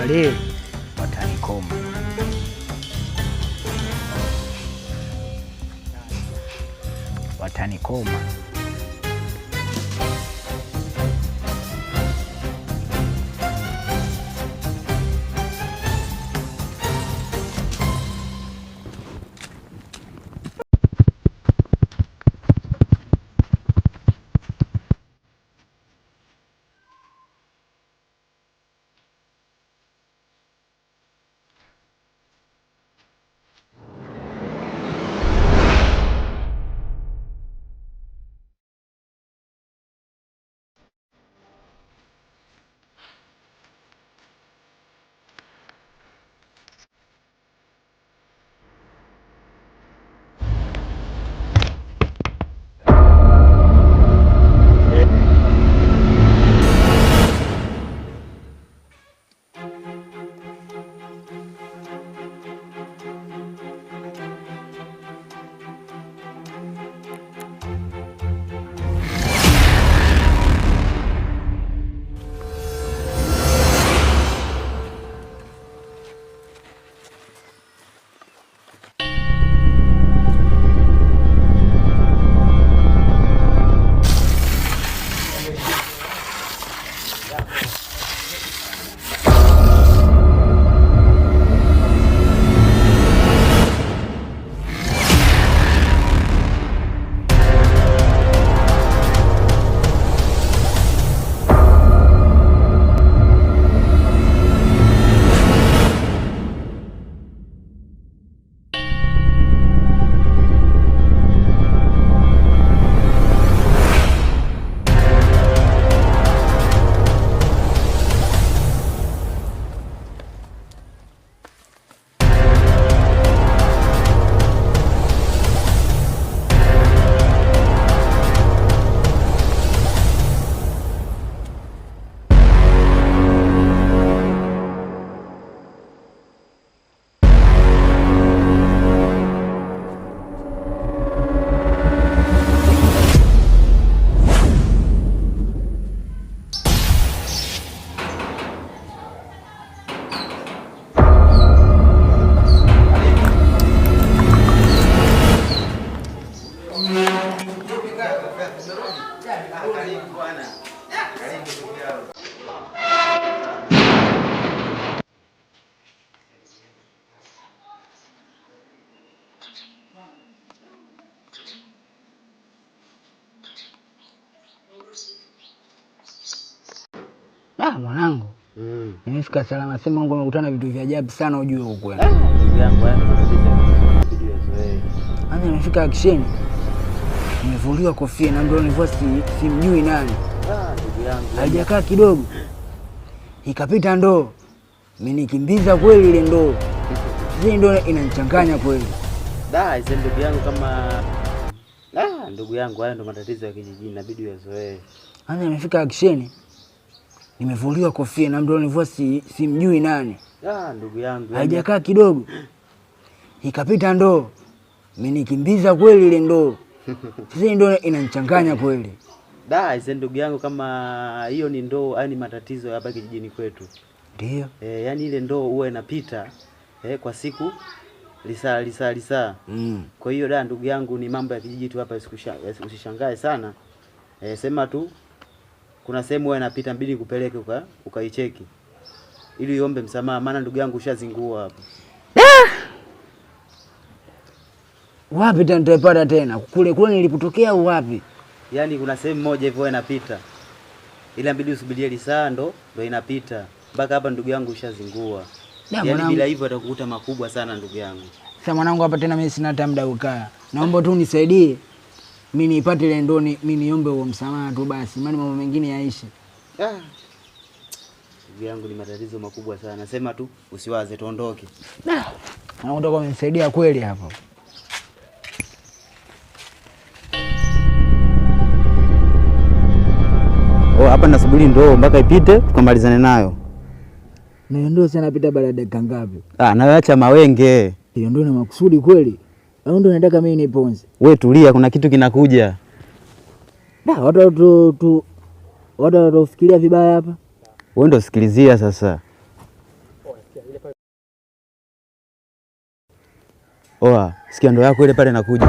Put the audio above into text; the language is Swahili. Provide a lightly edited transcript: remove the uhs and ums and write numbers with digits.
wale watanikoma. Watanikoma. Mwanangu. Nimefika salama, sema Mungu amekutana vitu vya ajabu sana ujue huko. Ndugu yangu haya ndio zoe. Mimi nimefika akisheni. Nimevuliwa kofia na ndio nilivua simjui nani. Ndugu yangu. Haijakaa kidogo. Ikapita ndoo. Mmenikimbiza kweli ile ndoo. Sisi ndio inanichanganya kweli. Hizo ndugu yangu kama ndugu yangu haya ndio matatizo ya kijijini inabidi uyazoee. Mimi nimefika akisheni. Nimevuliwa kofia na ndio nilivua simjui nani. Ndugu yangu. Haijakaa kidogo. Ikapita ndoo. Mmenikimbiza kweli ile ndoo. Sisi ndio inanichanganya kweli. Hizo ndugu yangu kama hiyo ni ndoo, yani matatizo hapa kijijini kwetu. Ndio. Yani ile ndoo huwa inapita kwa siku lisaa. Kwa hiyo ndugu yangu ni mambo ya kijiji tu hapa, usishangae sana. Sema tu kuna sehemu wewe inapita mbili kupeleke ukaicheki. Ili uombe msamaha maana ndugu yangu ushazingua hapa. Wapi nitapata tena? Kule nilipotokea au wapi? Yaani kuna sehemu moja hivyo inapita. Ila mbidi usubirie lisaa ndo inapita. Mpaka hapa ndugu yangu ushazingua. Yaani bila hivyo atakukuta makubwa sana ndugu yangu. Sasa mwanangu hapa tena mimi sina hata muda kukaa. Naomba tu unisaidie. Mimi nipate ile ndoni, mimi niombe huo msamaha tu basi. Maana mambo mengine yaishi. Ndugu yangu ni matatizo makubwa sana. Sema tu usiwaze tuondoke. Naondoka umenisaidia kweli hapo. Hapa nasubiri ndoo mpaka ipite tukamalizane nayo. Na ndoo sana pita baada ya dakika ngapi? Nawe acha mawenge. Hiyo ndio na makusudi kweli. Au ndio nataka mimi niponze? Wewe tulia, kuna kitu kinakuja. Watu watafikiria vibaya hapa. Wewe ndio sikilizia sasa. Oa, sikia ndo yako ile pale nakuja.